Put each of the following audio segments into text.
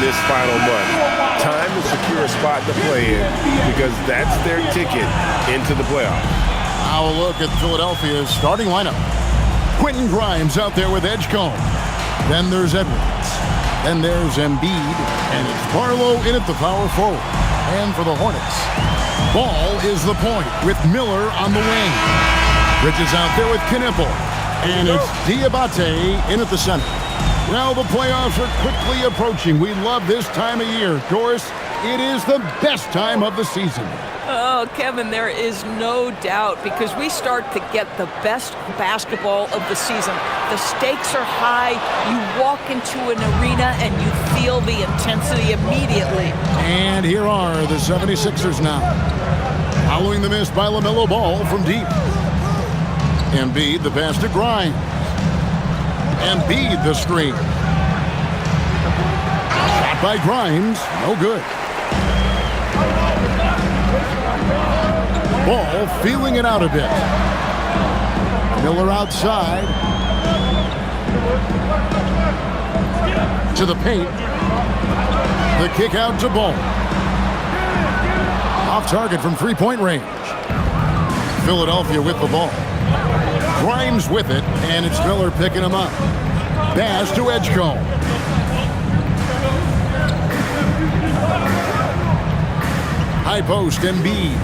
this final month. Time to secure a spot to play in because that's their ticket into the playoffs. Now a look at Philadelphia's starting lineup. Quentin Grimes out there with Edgecombe. Then there's Edwards. Then there's Embiid. And it's Barlow in at the power forward. And for the Hornets, Ball is the point with Miller on the wing. Bridges out there with Knipple. And it's Diabate in at the center. Well, the playoffs are quickly approaching. We love this time of year. Doris, it is the best time of the season. Oh, Kevin, there is no doubt because we start to get the best basketball of the season. The stakes are high. You walk into an arena and you feel the intensity immediately. And here are the 76ers now. Following the miss by LaMelo Ball from deep. Embiid, the pass to Grimes. Embiid, the screen. Shot by Grimes, no good. Ball feeling it out a bit. Miller outside. To the paint. The kick out to Ball. Off target from three-point range. Philadelphia with the ball. Grimes with it, and it's Miller picking him up. Pass to Edgecombe. High post, Embiid.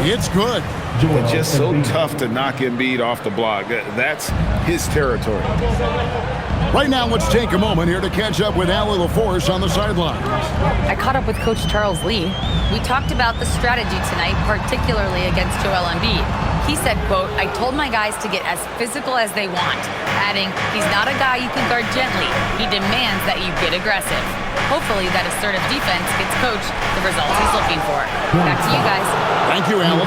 It's good. It's just so tough to knock Embiid off the block. That's his territory. Right now, let's take a moment here to catch up with Allie LaForce on the sidelines. I caught up with Coach Charles Lee. We talked about the strategy tonight, particularly against Joel Embiid. He said, quote, "I told my guys to get as physical as they want," adding, "He's not a guy you can guard gently. He demands that you get aggressive." Hopefully that assertive defense gets Coach the results he's looking for. Back to you guys. Thank you, Allie.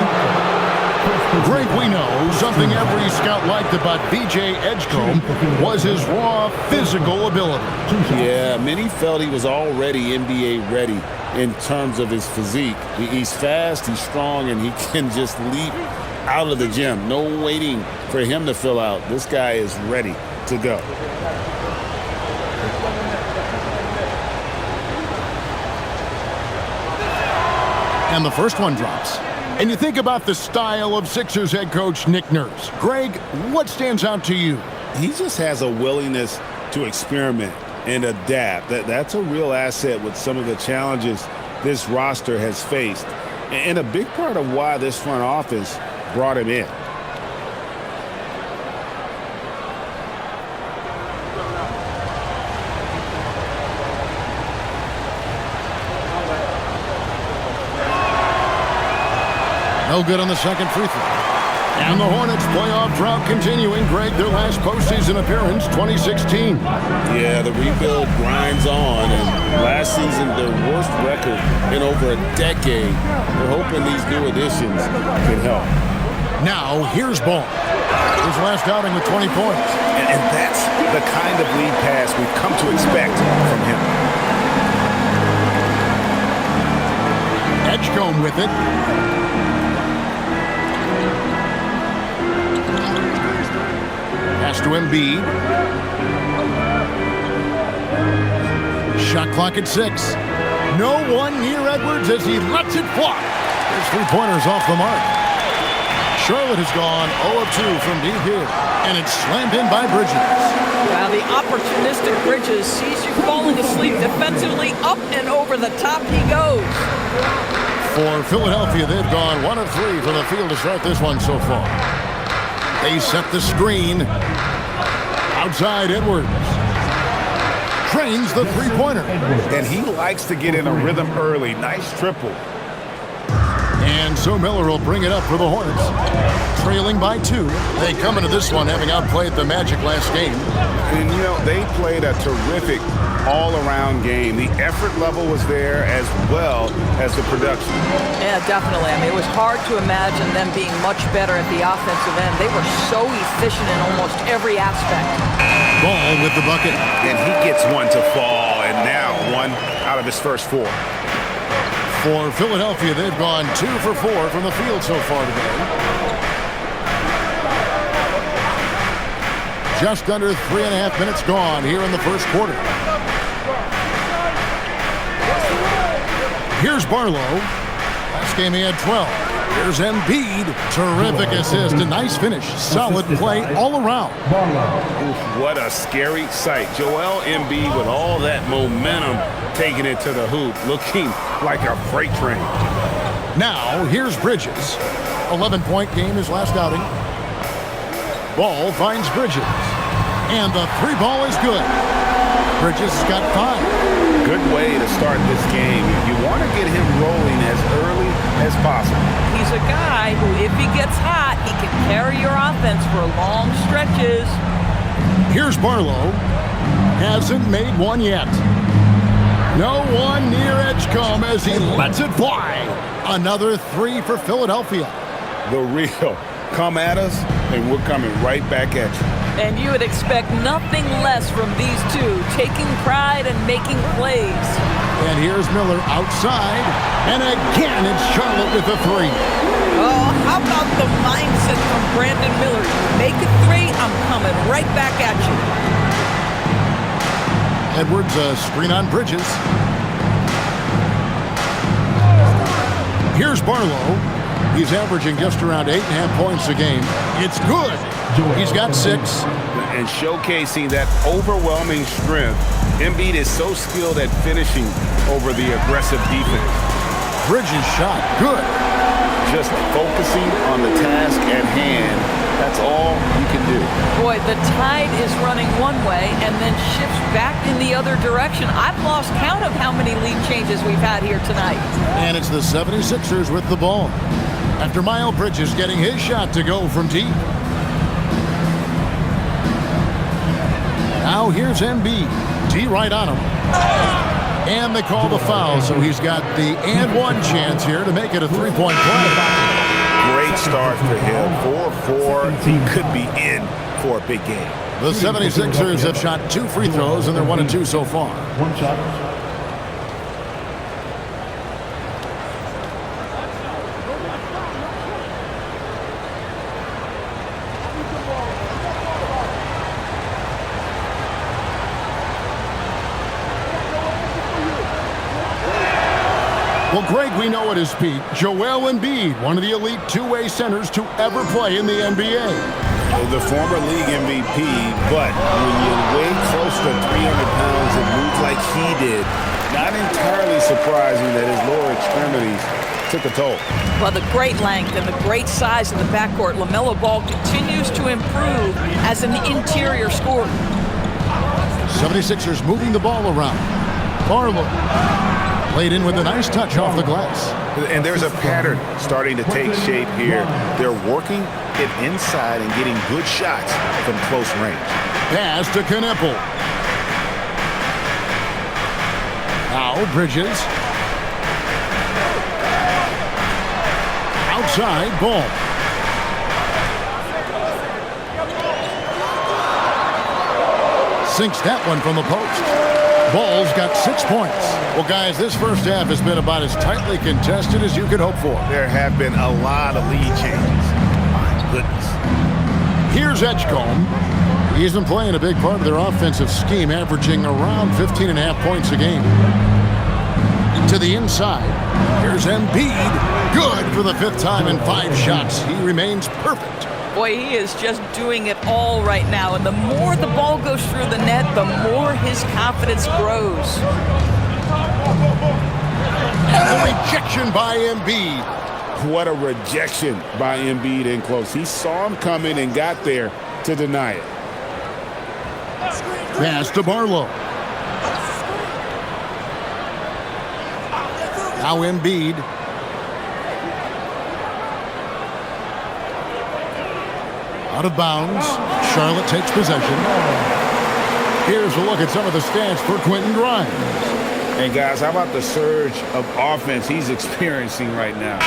Greg, we know something every scout liked about B.J. Edgecombe was his raw physical ability. Yeah, many felt he was already NBA ready in terms of his physique. He's fast, he's strong, and he can just leap out of the gym. No waiting for him to fill out. This guy is ready to go. And the first one drops. And you think about the style of Sixers head coach Nick Nurse. Greg, what stands out to you? He just has a willingness to experiment and adapt. That's a real asset with some of the challenges this roster has faced. And a big part of why this front office brought him in. No good on the second free throw. And the Hornets playoff drought continuing. Greg, their last postseason appearance, 2016. Yeah, the rebuild grinds on, and last season their worst record in over a decade. We're hoping these new additions can help. Now, here's Ball. His last outing with 20 points. And that's the kind of lead pass we've come to expect from him. Edgecombe with it. Pass to Embiid. Shot clock at 6. No one near Edwards as he lets it fly. His three-pointers off the mark. Charlotte has gone 0 of 2 from deep here, and it's slammed in by Bridges. Wow, the opportunistic Bridges sees you falling asleep defensively. Up and over the top he goes. For Philadelphia, they've gone 1 of 3 from the field to start this one so far. They set the screen. Outside Edwards. Trains the three-pointer. And he likes to get in a rhythm early. Nice triple. And so Miller will bring it up for the Hornets. Trailing by 2. They come into this one having outplayed the Magic last game. And, you know, they played a terrific all-around game. The effort level was there as well as the production. Yeah, definitely. I mean, it was hard to imagine them being much better at the offensive end. They were so efficient in almost every aspect. Ball with the bucket. And he gets one to fall, and now 1 out of his first 4. For Philadelphia, they've gone 2 for 4 from the field so far today. Just under 3.5 minutes gone here in the first quarter. Here's Barlow. Last game he had 12. Here's Embiid. Terrific assist. A nice finish. Solid play all around. What a scary sight. Joel Embiid with all that momentum taking it to the hoop, looking like a freight train. Now, here's Bridges. 11-point game his last outing. Ball finds Bridges. And the three ball is good. Bridges has got 5. Good way to start this game. You want to get him rolling as early as possible. He's a guy who, if he gets hot, he can carry your offense for long stretches. Here's Barlow. Hasn't made one yet. No one near Edgecombe as he lets it fly. Another 3 for Philadelphia. The real. Come at us, and we're coming right back at you. And you would expect nothing less from these two, taking pride and making plays. And here's Miller outside. And again, it's Charlotte with a 3. Oh, how about the mindset from Brandon Miller? Make it 3, I'm coming right back at you. Edwards, screen on Bridges. Here's Barlow. He's averaging just around 8.5 points a game. It's good. He's got 6. And showcasing that overwhelming strength, Embiid is so skilled at finishing over the aggressive defense. Bridges shot. Good. Just focusing on the task at hand. That's all you can do. Boy, the tide is running one way and then shifts back in the other direction. I've lost count of how many lead changes we've had here tonight. And it's the 76ers with the ball. After Miles Bridges getting his shot to go from deep. Now here's Embiid. T right on him. And they call the foul, so he's got the and one chance here to make it a 3-point play. Great start for him. 4-4. He could be in for a big game. The 76ers have shot 2 free throws, and they're 1-2 so far. One shot. Well, Greg, we know at his peak, Joel Embiid, one of the elite two-way centers to ever play in the NBA. The former league MVP, but when you weigh close to 300 pounds and move like he did, not entirely surprising that his lower extremities took a toll. Well, the great length and the great size of the backcourt, LaMelo Ball continues to improve as an interior scorer. 76ers moving the ball around. Barlow laid in with a nice touch off the glass. And there's a pattern starting to take shape here. They're working it inside and getting good shots from close range. Pass to Knippel. Now Bridges. Outside Ball. Sinks that one from the post. Ball's got 6 points. Well, guys, this first half has been about as tightly contested as you could hope for. There have been a lot of lead changes. My goodness. Here's Edgecombe. He's been playing a big part of their offensive scheme, averaging around 15.5 points a game. To the inside. Here's Embiid. Good for the 5th time in 5 shots. He remains perfect. Boy, he is just doing it all right now. And the more the ball goes through the net, the more his confidence grows. And the rejection by Embiid. What a rejection by Embiid in close. He saw him coming and got there to deny it. Pass to Barlow. Now Embiid. Out of bounds. Charlotte takes possession. Here's a look at some of the stats for Quentin Grimes. And guys, how about the surge of offense he's experiencing right now?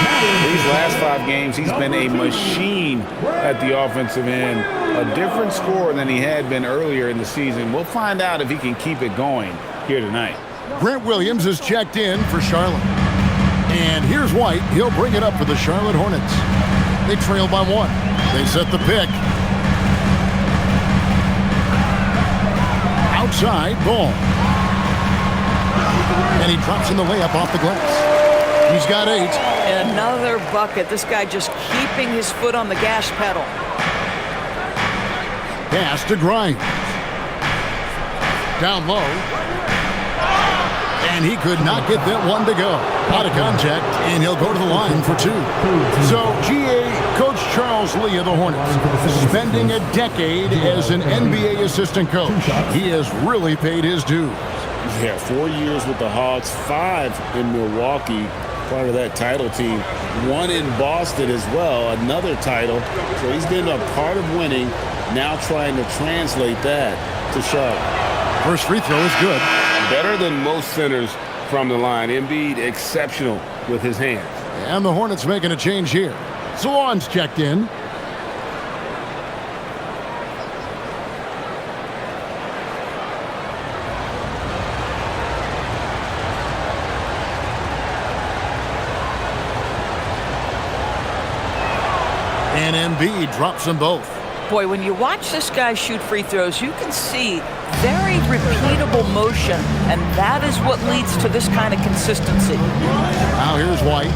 These last 5 games, he's been a machine at the offensive end. A different scorer than he had been earlier in the season. We'll find out if he can keep it going here tonight. Grant Williams is checked in for Charlotte. And here's White. He'll bring it up for the Charlotte Hornets. They trail by 1. They set the pick. Outside, Ball. And he drops in the layup off the glass. He's got 8. Another bucket. This guy just keeping his foot on the gas pedal. Pass to Grimes. Down low. And he could not get that one to go. Out of contact, and he'll go to the line for 2. So, GA, Coach Charles Lee of the Hornets, spending a decade as an NBA assistant coach. He has really paid his dues. Yeah, 4 years with the Hawks, 5 in Milwaukee, part of that title team. 1 in Boston as well, another title. So he's been a part of winning, now trying to translate that to Charlotte. First free throw is good. Better than most centers from the line. Embiid exceptional with his hands. And the Hornets making a change here. Salon's checked in. And Embiid drops them both. Boy, when you watch this guy shoot free throws, you can see very repeatable motion, and that is what leads to this kind of consistency. Now here's White.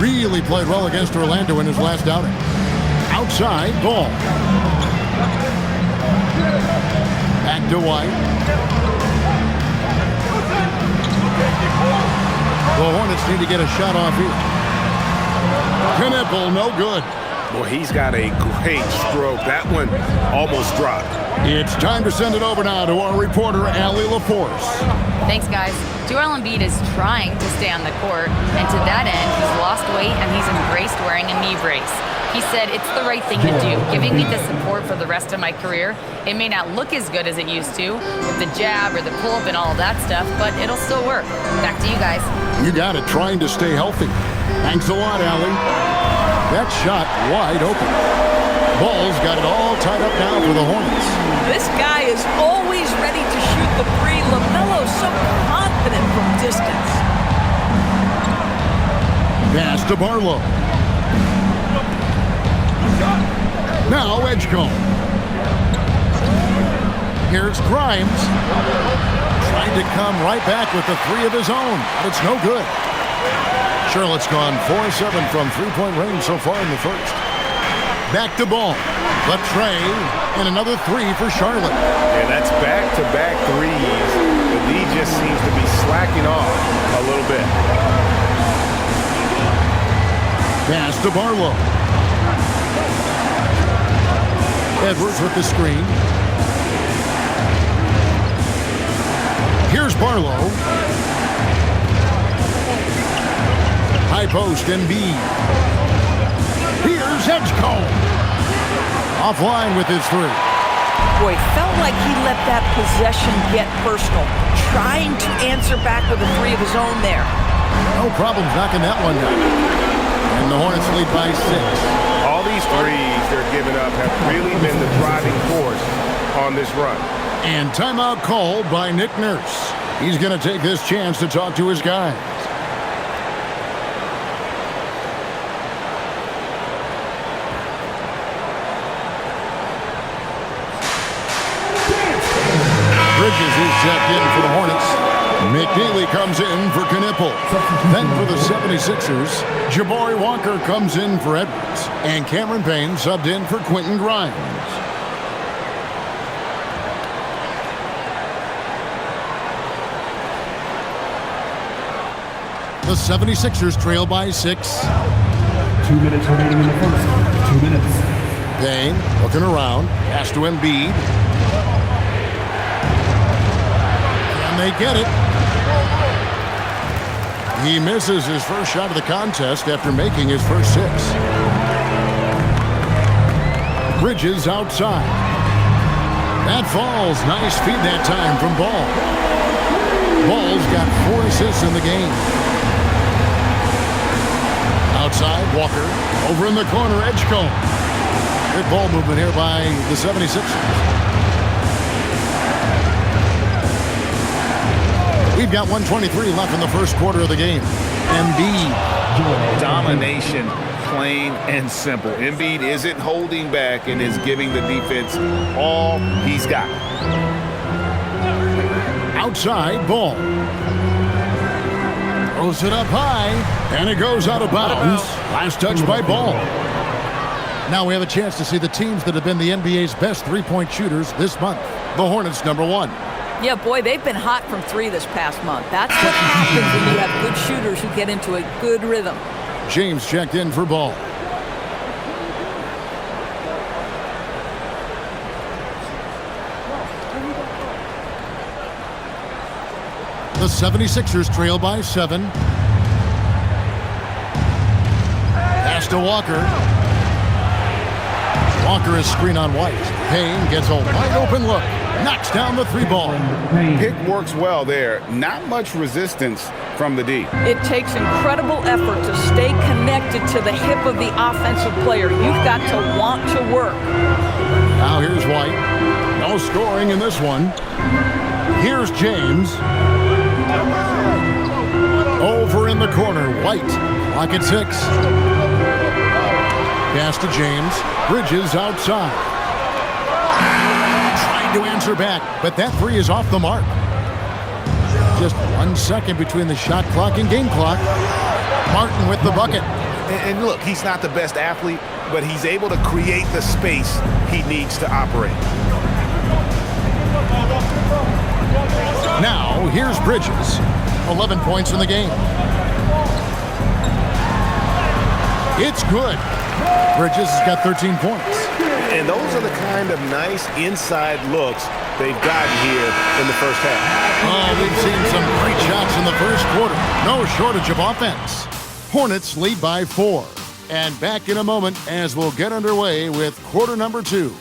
Really played well against Orlando in his last outing. Outside, Ball. Back to White. The Hornets need to get a shot off here. Knipple, no good. Boy, he's got a great stroke. That one almost dropped. It's time to send it over now to our reporter, Allie LaForce. Thanks, guys. Joel Embiid is trying to stay on the court, and to that end, he's lost weight and he's embraced wearing a knee brace. He said, it's the right thing to do, giving me the support for the rest of my career. It may not look as good as it used to, with the jab or the pull-up and all of that stuff, but it'll still work. Back to you guys. You got it, trying to stay healthy. Thanks a lot, Allie. That shot wide open. Ball's got it all tied up now for the Hornets. This guy is always ready to shoot the three. LaMelo so confident from distance. Pass to Barlow. Now Edgecombe. Here's Grimes. Trying to come right back with the 3 of his own, but it's no good. Charlotte's gone 4-7 from three-point range so far in the first. Back to Ball. The tray, and another 3 for Charlotte. Yeah, that's back-to-back threes. The lead just seems to be slacking off a little bit. Pass to Barlow. Edwards with the screen. Here's Barlow. High post, Embiid. Here's Edgecombe. Offline with his 3. Boy, felt like he let that possession get personal, trying to answer back with a 3 of his own there. No problems knocking that one down. And the Hornets lead by 6. All these threes they're giving up have really been the driving force on this run. And timeout called by Nick Nurse. He's going to take this chance to talk to his guys. Bridges is checked in for the Hornets. McNeely comes in for Knipple. Then for the 76ers, Jabari Walker comes in for Edwards. And Cameron Payne subbed in for Quentin Grimes. The 76ers trail by 6. 2 minutes remaining in the first. 2 minutes. Payne looking around. Pass to Embiid. And they get it. He misses his first shot of the contest after making his first 6. Bridges outside. That falls. Nice feed that time from Ball. Ball's got 4 assists in the game. Outside, Walker. Over in the corner, Edgecombe. Good ball movement here by the 76ers. We've got 1:23 left in the first quarter of the game. Embiid. Domination, plain and simple. Embiid isn't holding back and is giving the defense all he's got. Outside, Ball. Throws it up high, and it goes out of bounds. Last touch by Ball. Now we have a chance to see the teams that have been the NBA's best three-point shooters this month. The Hornets, number 1. Yeah, boy, they've been hot from 3 this past month. That's what happens when you have good shooters who get into a good rhythm. James checked in for Ball. The 76ers trail by 7. Pass to Walker. Walker is screen on White. Payne gets a wide open look. Knocks down the 3-ball. Pick works well there. Not much resistance from the D. It takes incredible effort to stay connected to the hip of the offensive player. You've got to want to work. Now here's White. No scoring in this one. Here's James. Over in the corner, White. Clock at 6. Pass to James. Bridges outside. Trying to answer back, but that 3 is off the mark. Just 1 second between the shot clock and game clock. Martin with the bucket. And look, he's not the best athlete, but he's able to create the space he needs to operate. Now, here's Bridges. 11 points in the game. It's good. Bridges has got 13 points. And those are the kind of nice inside looks they've gotten here in the first half. Oh, we've seen some great shots in the first quarter. No shortage of offense. Hornets lead by 4. And back in a moment as we'll get underway with quarter number 2.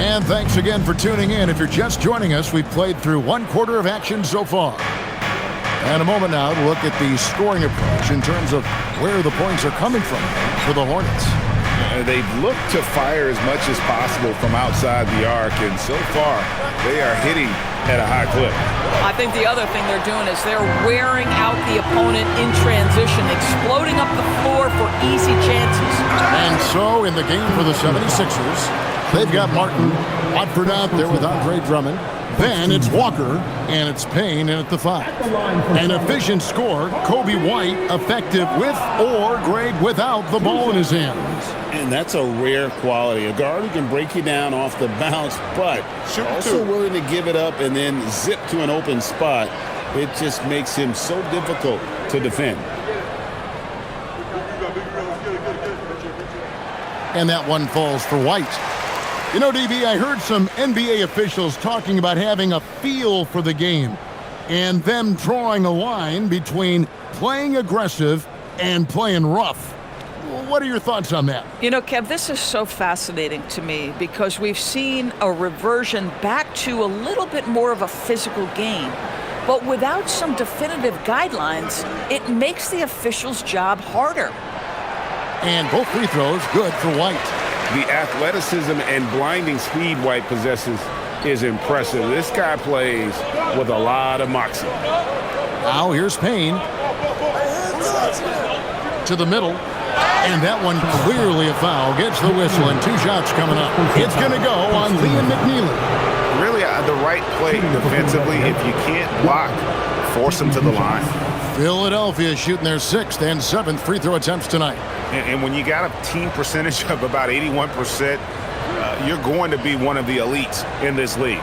And thanks again for tuning in. If you're just joining us, we've played through 1 quarter of action so far. And a moment now to look at the scoring approach in terms of where the points are coming from for the Hornets. They've looked to fire as much as possible from outside the arc, and so far they are hitting at a high clip. I think the other thing they're doing is they're wearing out the opponent in transition, exploding up the floor for easy chances. And so in the game for the 76ers, they've got Martin, Watford out there with Andre Drummond. Then it's Walker, and it's Payne in at the 5. An efficient score, Kobe White effective with or great without the ball in his hands. And that's a rare quality. A guard who can break you down off the bounce, but also willing to give it up and then zip to an open spot. It just makes him so difficult to defend. And that one falls for White. You know, DB, I heard some NBA officials talking about having a feel for the game and them drawing a line between playing aggressive and playing rough. What are your thoughts on that? You know, Kev, this is so fascinating to me because we've seen a reversion back to a little bit more of a physical game. But without some definitive guidelines, it makes the officials' job harder. And both free throws good for White. The athleticism and blinding speed White possesses is impressive. This guy plays with a lot of moxie. Now here's Payne. To the middle. And that one clearly a foul. Gets the whistle and 2 shots coming up. It's going to go on Liam McNeely. Really the right play defensively. If you can't block, force them to the line. Philadelphia shooting their 6th and 7th free throw attempts tonight. And when you got a team percentage of about 81%, you're going to be one of the elites in this league.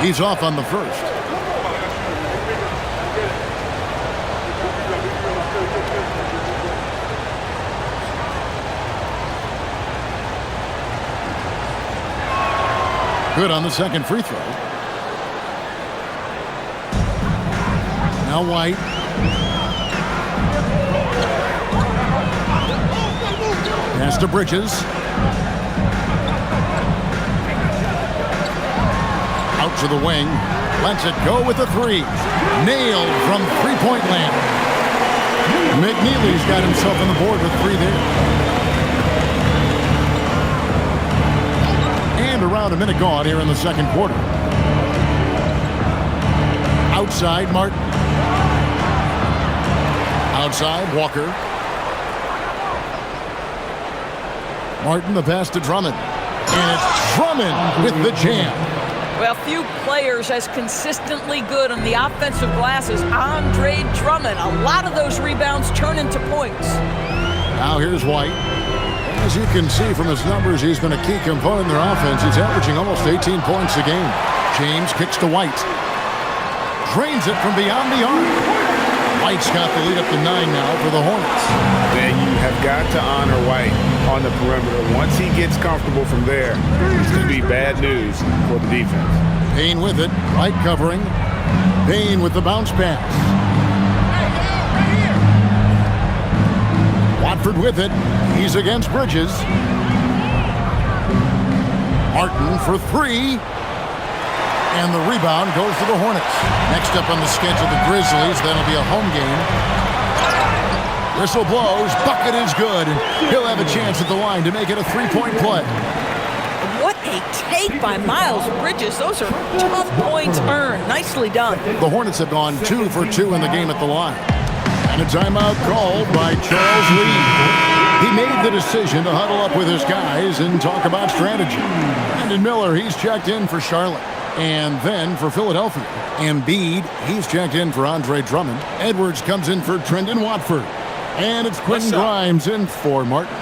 He's off on the first. Good on the second free throw. Now White. Pass to Bridges. Out to the wing. Lets it go with the 3. Nailed from three-point land. McNeely's got himself on the board with 3 there. And around a minute gone here in the second quarter. Outside, Martin. Outside, Walker. Martin, the pass to Drummond. And it's Drummond with the jam. Well, few players as consistently good on the offensive glass as Andre Drummond. A lot of those rebounds turn into points. Now here's White. As you can see from his numbers, he's been a key component in their offense. He's averaging almost 18 points a game. James kicks to White. Drains it from beyond the arc. White's got the lead up to 9 now for the Hornets. Man, you have got to honor White on the perimeter. Once he gets comfortable from there, it's going to be bad news for the defense. Payne with it. White covering. Payne with the bounce pass. Watford with it. He's against Bridges. Martin for 3. And the rebound goes to the Hornets. Next up on the schedule, the Grizzlies. That'll be a home game. Whistle blows. Bucket is good. And he'll have a chance at the line to make it a 3-point play. What a take by Miles Bridges. Those are tough points earned. Nicely done. The Hornets have gone 2 for 2 in the game at the line. And a timeout called by Charles Lee. He made the decision to huddle up with his guys and talk about strategy. Brandon Miller, he's checked in for Charlotte. And then for Philadelphia, Embiid, he's checked in for Andre Drummond. Edwards comes in for Trendon Watford. And it's Quentin Grimes in for Martin.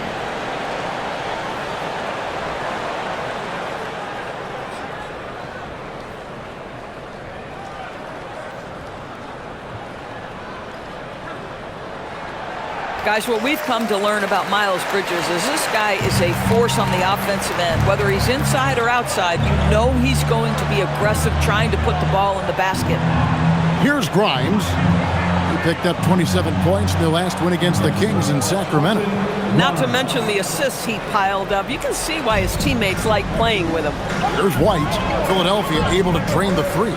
Guys, what we've come to learn about Miles Bridges is this guy is a force on the offensive end. Whether he's inside or outside, you know he's going to be aggressive trying to put the ball in the basket. Here's Grimes. He picked up 27 points in their last win against the Kings in Sacramento. Not to mention the assists he piled up. You can see why his teammates like playing with him. There's White. Philadelphia able to drain the 3.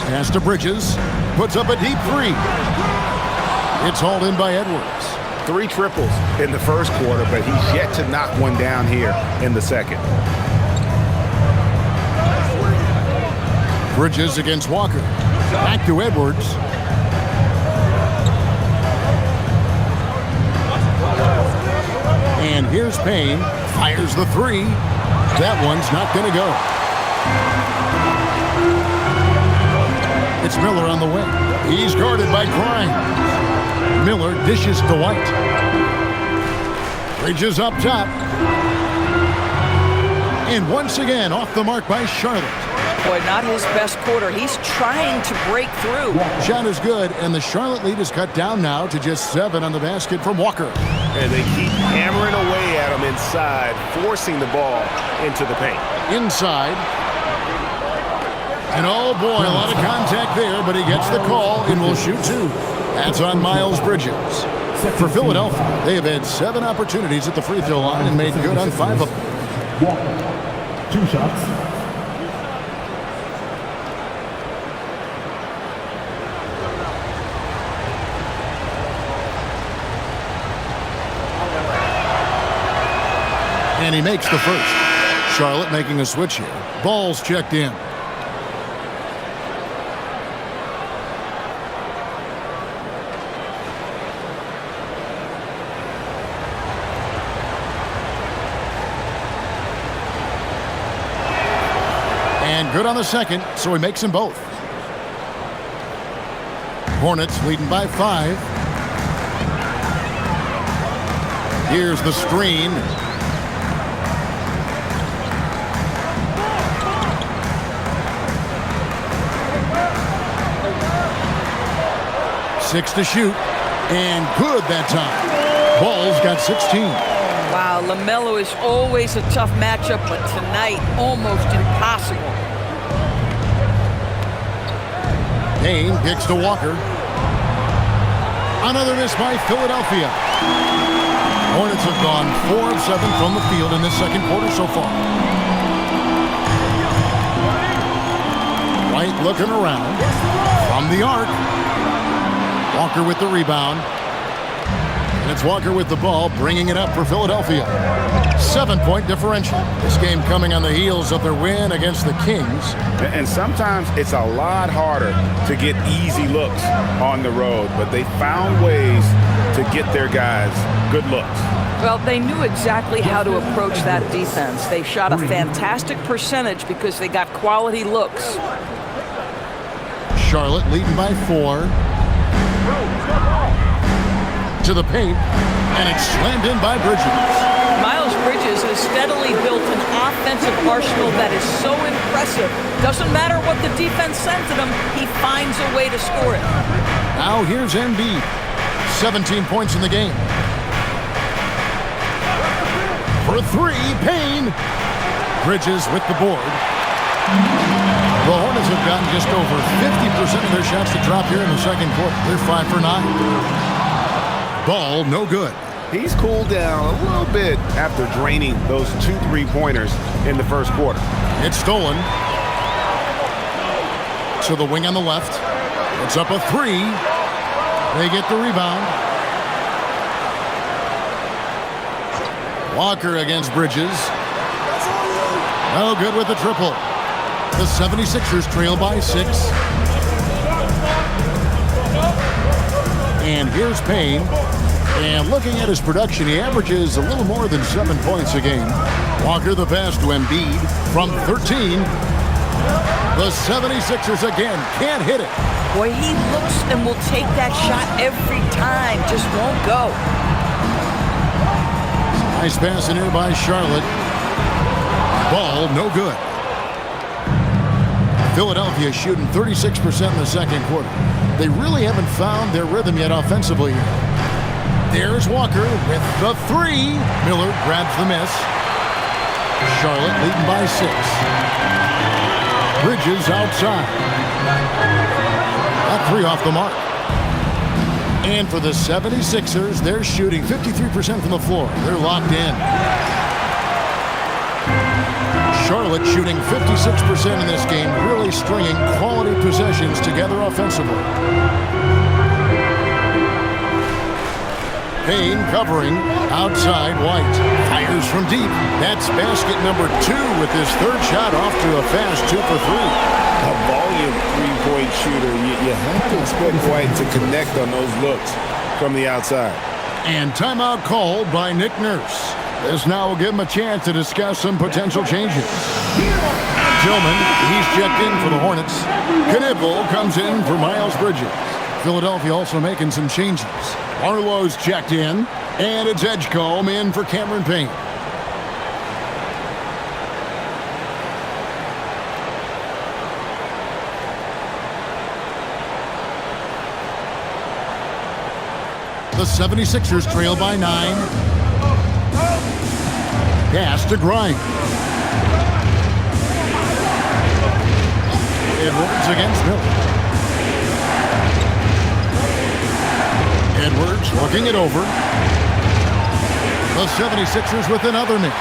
Pass to Bridges. Puts up a deep 3. It's hauled in by Edwards. 3 triples in the first quarter, but he's yet to knock one down here in the second. Bridges against Walker. Back to Edwards. And here's Payne. Fires the 3. That one's not going to go. It's Miller on the wing. He's guarded by Grimes. Miller dishes to White. Bridges up top. And once again, off the mark by Charlotte. Boy, not his best quarter. He's trying to break through. Shot is good, and the Charlotte lead is cut down now to just 7 on the basket from Walker. And they keep hammering away at him inside, forcing the ball into the paint. Inside. And oh boy, a lot of contact there, but he gets the call and will shoot 2. That's on Miles Bridges. For Philadelphia, they have had 7 opportunities at the free throw line and made good on 5 of them. Walker, 2 shots. And he makes the first. Charlotte making a switch here. Ball's checked in. And good on the second, so he makes them both. Hornets leading by 5. Here's the screen. Six to shoot, and good that time. Ball's got 16. Wow, LaMelo is always a tough matchup, but tonight almost impossible. Payne kicks to Walker. Another miss by Philadelphia. Hornets have gone 4 of 7 from the field in this second quarter so far. White looking around from the arc. Walker with the rebound. And it's Walker with the ball, bringing it up for Philadelphia. 7-point differential. This game coming on the heels of their win against the Kings. And sometimes it's a lot harder to get easy looks on the road, but they found ways to get their guys good looks. Well, they knew exactly how to approach that defense. They shot a fantastic percentage because they got quality looks. Charlotte leading by 4. To the paint, and it's slammed in by Bridges. Miles Bridges has steadily built an offensive arsenal that is so impressive. Doesn't matter what the defense sends at him, he finds a way to score it. Now here's Embiid. 17 points in the game. For 3, Payne. Bridges with the board. The Hornets have gotten just over 50% of their shots to drop here in the second quarter. They're 5 for 9. Ball, no good. He's cooled down a little bit after draining those 2 3-pointers in the first quarter. It's stolen. To the wing on the left. It's up a 3. They get the rebound. Walker against Bridges. No good with the triple. The 76ers trail by 6. And here's Payne. And looking at his production, he averages a little more than 7 points a game. Walker the pass to Embiid from 13. The 76ers again can't hit it. Boy, he looks and will take that shot every time. Just won't go. Nice pass in here by Charlotte. Ball, no good. Philadelphia shooting 36% in the second quarter. They really haven't found their rhythm yet offensively. There's Walker with the 3. Miller grabs the miss. Charlotte leading by 6. Bridges outside. That 3 off the mark. And for the 76ers, they're shooting 53% from the floor. They're locked in. Charlotte shooting 56% in this game, really stringing quality possessions together offensively. Payne covering outside White. Fires from deep. That's basket number 2 with his 3rd shot off to a fast 2 for 3. A volume 3-point shooter. You have to expect White to connect on those looks from the outside. And timeout called by Nick Nurse. This now will give him a chance to discuss some potential changes. Tillman, he's checked in for the Hornets. Knipple comes in for Miles Bridges. Philadelphia also making some changes. Arlo's checked in, and it's Edgecombe in for Cameron Payne. The 76ers trail by 9. Pass to Grimes. Edwards against Miller. Edwards working it over. The 76ers with another miss.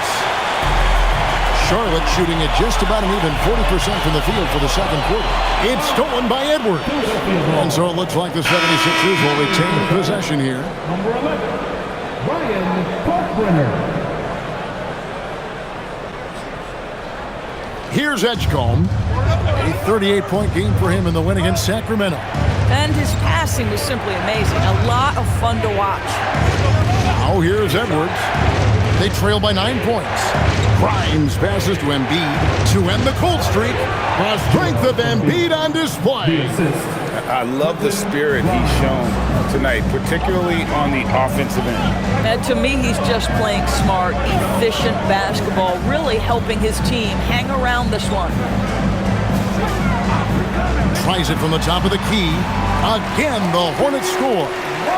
Charlotte shooting at just about an even 40% from the field for the second quarter. It's stolen by Edwards. And so it looks like the 76ers will retain possession here. Number 11, Ryan Parkbrenner. Here's Edgecombe. A 38-point game for him in the win against Sacramento. And his passing was simply amazing. A lot of fun to watch. Now here's Edwards. They trail by 9 points. Grimes passes to Embiid to end the cold streak. The strength of Embiid on display. I love the spirit he's shown tonight, particularly on the offensive end. And to me, he's just playing smart, efficient basketball, really helping his team hang around this one. Tries it from the top of the key. Again, the Hornets score.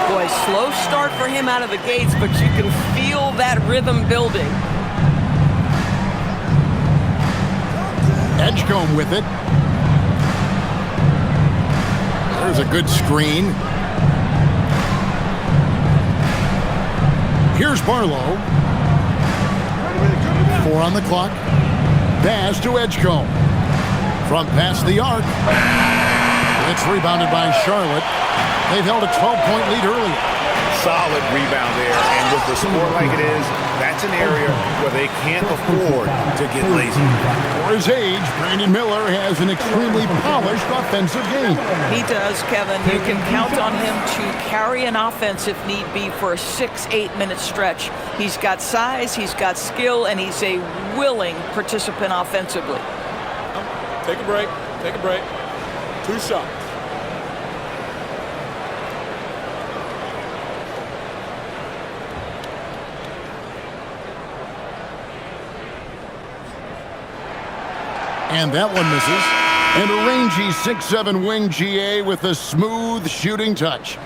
Boy, slow start for him out of the gates, but you can feel that rhythm building. Edgecombe with it. There's a good screen. Here's Barlow. 4 on the clock. Pass to Edgecombe. From past the arc. It's rebounded by Charlotte. They've held a 12-point lead early. Solid rebound there, and with the score like it is, that's an area where they can't afford to get lazy. For his age, Brandon Miller has an extremely polished offensive game. He does, Kevin. You can count on him to carry an offense if need be for a 6-8 minute stretch. He's got size, he's got skill, and he's a willing participant offensively. Take a break. Take a break. 2 shots. And that one misses. And a rangy 6'7" wing GA with a smooth shooting touch.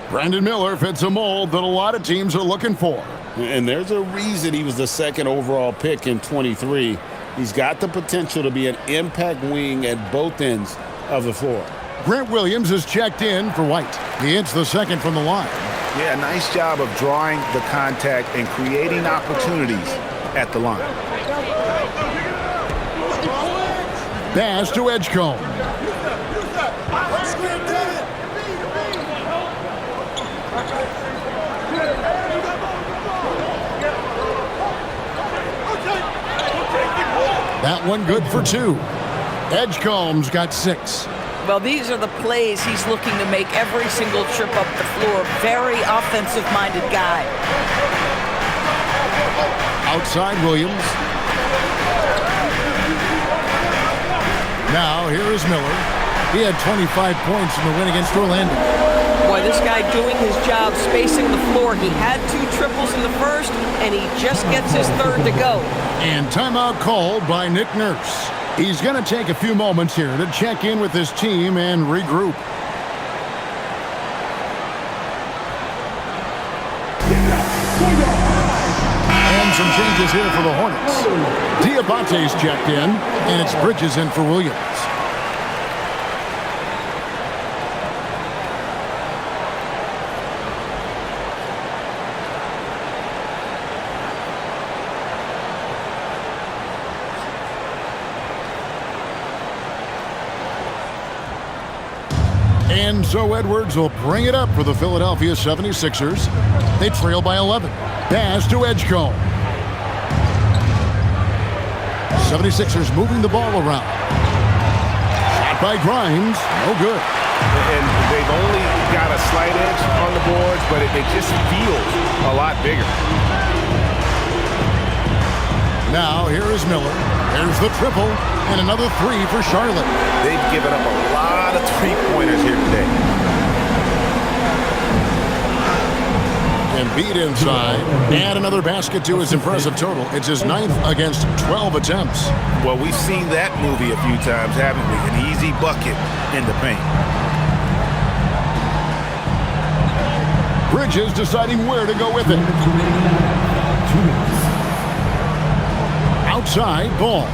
Brandon Miller fits a mold that a lot of teams are looking for. And there's a reason he was the second overall pick in 23. He's got the potential to be an impact wing at both ends of the floor. Grant Williams is checked in for White. He hits the second from the line. Yeah, nice job of drawing the contact and creating opportunities at the line. Pass to Edgecombe. That one good for 2. Edgecombe's got 6. Well, these are the plays he's looking to make every single trip up the floor. Very offensive-minded guy. Outside Williams. Now, here is Miller. He had 25 points in the win against Orlando. Boy, this guy doing his job, spacing the floor. He had 2 triples in the first, and he just gets his third to go. And timeout called by Nick Nurse. He's going to take a few moments here to check in with his team and regroup. And some changes here for the Hornets. Diabate's checked in, and it's Bridges in for Williams. And so Edwards will bring it up for the Philadelphia 76ers. They trail by 11. Pass to Edgecombe. 76ers moving the ball around. Shot by Grimes. No good. And they've only got a slight edge on the boards, but it just feels a lot bigger. Now here is Miller. There's the triple. And another 3 for Charlotte. They've given up a lot of three-pointers here today. Embiid inside. And another basket to his impressive total. It's his 9th against 12 attempts. Well, we've seen that movie a few times, haven't we? An easy bucket in the paint. Bridges deciding where to go with it. 2 minutes. Outside, Ball.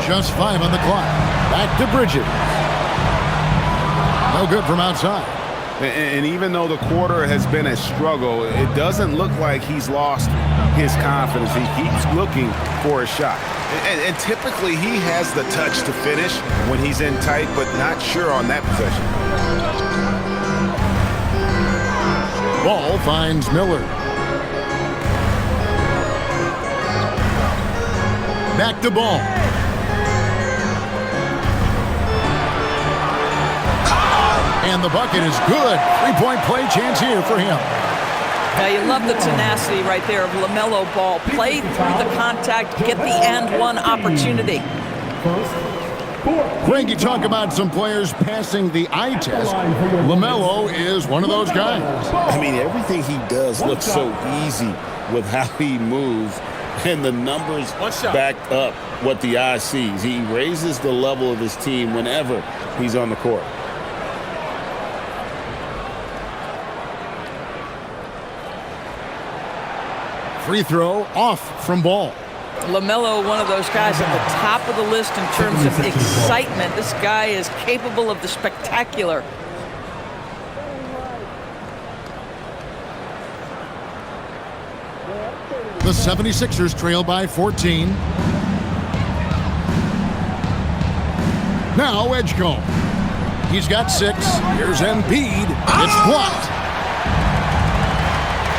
Just 5 on the clock. Back to Bridges. No good from outside. And even though the quarter has been a struggle, it doesn't look like he's lost his confidence. He keeps looking for a shot. And typically he has the touch to finish when he's in tight, but not sure on that possession. Ball finds Miller. Back to Ball. And the bucket is good. 3-point play chance here for him. Now, you love the tenacity right there of LaMelo Ball. Play through the contact, get the and one opportunity. Greg, you talk about some players passing the eye test. LaMelo is one of those guys. I mean, everything he does looks so easy with how he moves, and the numbers back up what the eye sees. He raises the level of his team whenever he's on the court. Free throw off from Ball. LaMelo, one of those guys at the top of the list in terms of excitement. This guy is capable of the spectacular. The 76ers trail by 14. Now Edgecombe. He's got 6. Here's Embiid. It's blocked.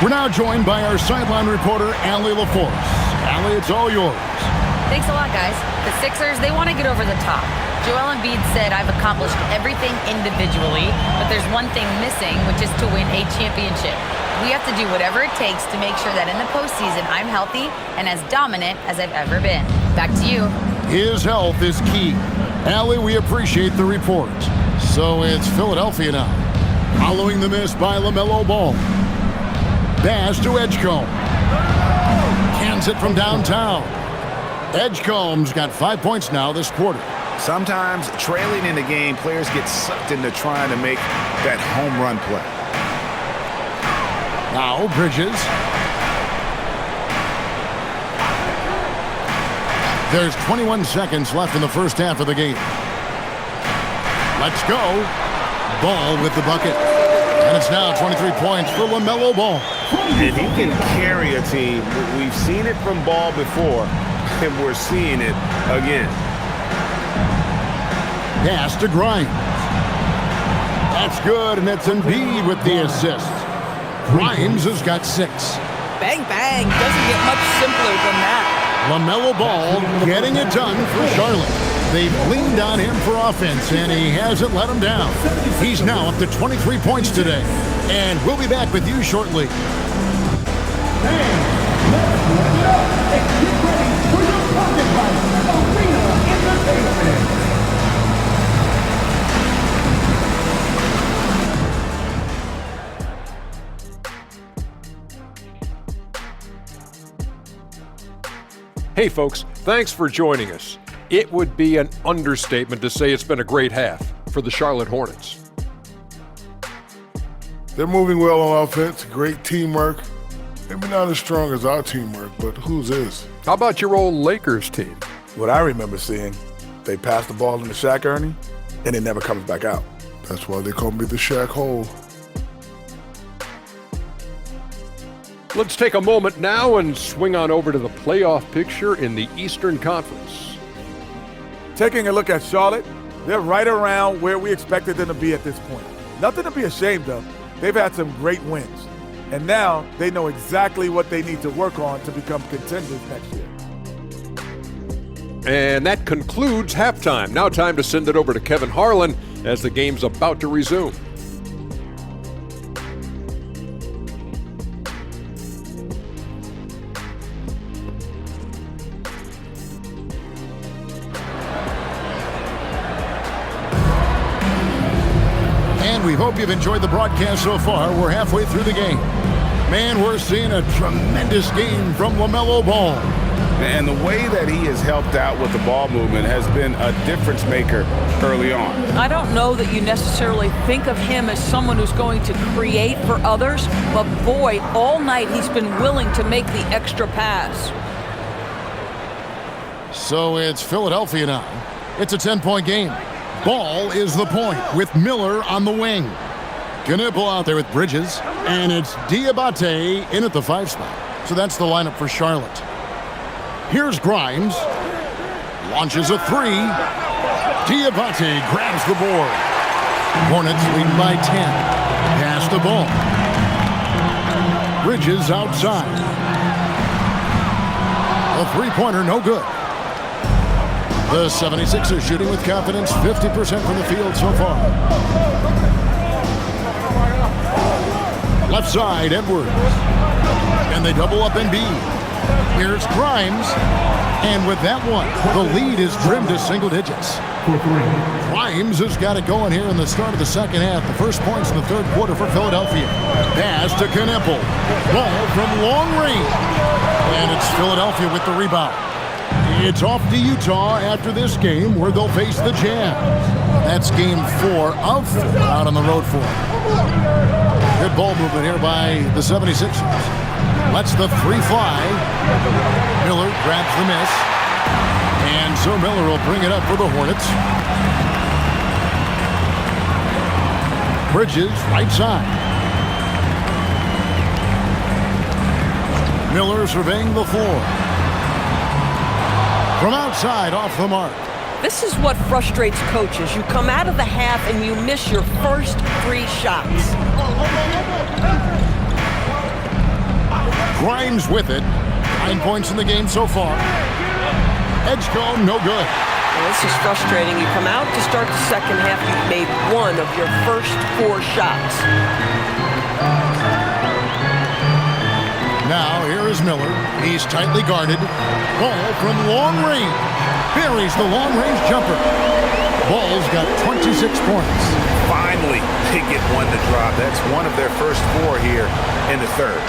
We're now joined by our sideline reporter, Allie LaForce. Allie, it's all yours. Thanks a lot, guys. The Sixers, they want to get over the top. Joel Embiid said, I've accomplished everything individually, but there's one thing missing, which is to win a championship. We have to do whatever it takes to make sure that in the postseason, I'm healthy and as dominant as I've ever been. Back to you. His health is key. Allie, we appreciate the report. So it's Philadelphia now. Following the miss by LaMelo Ball. Pass to Edgecombe. Cans it from downtown. Edgecombe's got 5 points now this quarter. Sometimes trailing in the game, players get sucked into trying to make that home run play. Now Bridges. There's 21 seconds left in the first half of the game. Let's go. Ball with the bucket. And it's now 23 points for LaMelo Ball. And he can carry a team. We've seen it from Ball before, and we're seeing it again. Pass to Grimes. That's good, and it's Embiid with the assist. Grimes has got 6. Bang, bang. Doesn't get much simpler than that. LaMelo Ball getting it done for Charlotte. They've leaned on him for offense, and he hasn't let them down. He's now up to 23 points today, and we'll be back with you shortly. Hey folks, thanks for joining us. It would be an understatement to say it's been a great half for the Charlotte Hornets. They're moving well on offense, great teamwork. Maybe not as strong as our teamwork, but whose is? How about your old Lakers team? What I remember seeing, they pass the ball into Shaq Ernie, and it never comes back out. That's why they call me the Shaq Hole. Let's take a moment now and swing on over to the playoff picture in the Eastern Conference. Taking a look at Charlotte, they're right around where we expected them to be at this point. Nothing to be ashamed of. They've had some great wins. And now they know exactly what they need to work on to become contenders next year. And that concludes halftime. Now time to send it over to Kevin Harlan as the game's about to resume. We hope you've enjoyed the broadcast so far. We're halfway through the game. Man, we're seeing a tremendous game from LaMelo Ball. And the way that he has helped out with the ball movement has been a difference maker early on. I don't know that you necessarily think of him as someone who's going to create for others, but boy, all night he's been willing to make the extra pass. So it's Philadelphia now. It's a 10-point game. Ball is the point with Miller on the wing. Knipple out there with Bridges, and it's Diabate in at the 5 spot. So that's the lineup for Charlotte. Here's Grimes. Launches a 3. Diabate grabs the board. Hornets lead by 10. Pass the ball. Bridges outside. A 3-pointer, no good. The 76ers shooting with confidence, 50% from the field so far. Left side, Edwards. And they double up Embiid. Here's Grimes. And with that one, the lead is trimmed to single digits. Grimes has got it going here in the start of the second half. The first points in the third quarter for Philadelphia. Pass to Knipple. Ball from long range. And it's Philadelphia with the rebound. It's off to Utah after this game where they'll face the Jazz. That's game 4 of 4 out on the road for them. Good ball movement here by the 76ers. Lets the 3 fly. Miller grabs the miss. And so Miller will bring it up for the Hornets. Bridges, right side. Miller surveying the floor. From outside, off the mark. This is what frustrates coaches. You come out of the half and you miss your first 3 shots. Grimes with it. 9 points in the game so far. Edgecombe, no good. Well, this is frustrating. You come out to start the second half, you've made 1 of your first 4 shots. Now, here is Miller. He's tightly guarded. Ball from long range. Buries the long-range jumper. Ball's got 26 points. Finally, they get 1 to drop. That's 1 of their first 4 here in the third.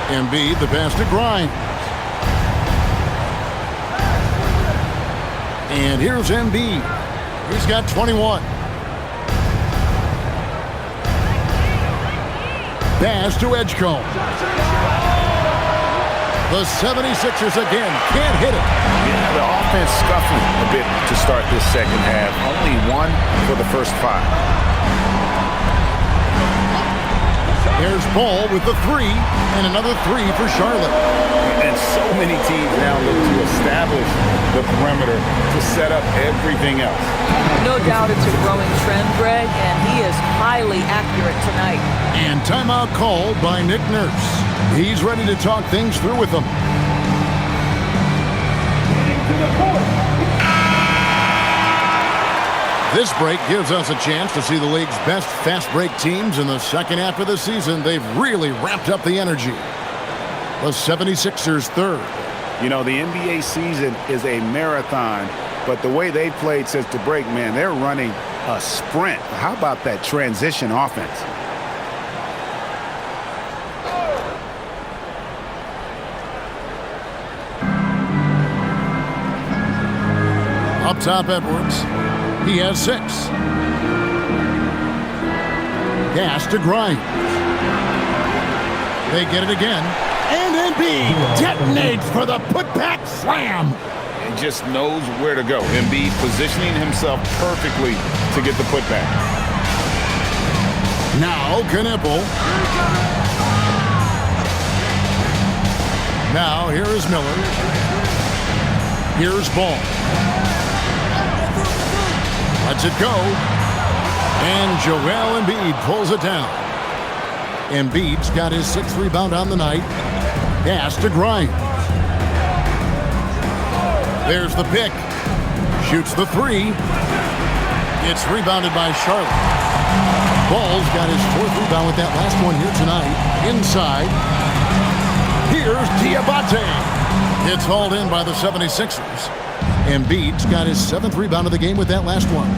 Embiid, the pass to Grimes. And here's Embiid. He's got 21. Pass to Edgecombe. The 76ers again can't hit it. Yeah, the offense scuffling a bit to start this second half. Only 1 for the first 5. There's Ball with the 3, and another 3 for Charlotte. And so many teams now look to establish the perimeter to set up everything else. No doubt it's a growing trend, Greg, and he is highly accurate tonight. And timeout called by Nick Nurse. He's ready to talk things through with them. This break gives us a chance to see the league's best fast break teams in the second half of the season. They've really ramped up the energy. The 76ers third. You know, the NBA season is a marathon, but the way they played since the break, man, they're running a sprint. How about that transition offense? Up top, Edwards. He has 6. Pass to Grimes. They get it again. And Embiid detonates for the putback slam. He just knows where to go. Embiid positioning himself perfectly to get the putback. Now Knippel. Now here is Miller. Here's Ball. Lets it go. And Joel Embiid pulls it down. Embiid's got his 6th rebound on the night. Pass to Grimes. There's the pick. Shoots the 3. It's rebounded by Charlotte. Ball's got his 4th rebound with that last one here tonight. Inside. Here's Diabate. It's hauled in by the 76ers. Embiid's got his 7th rebound of the game with that last one.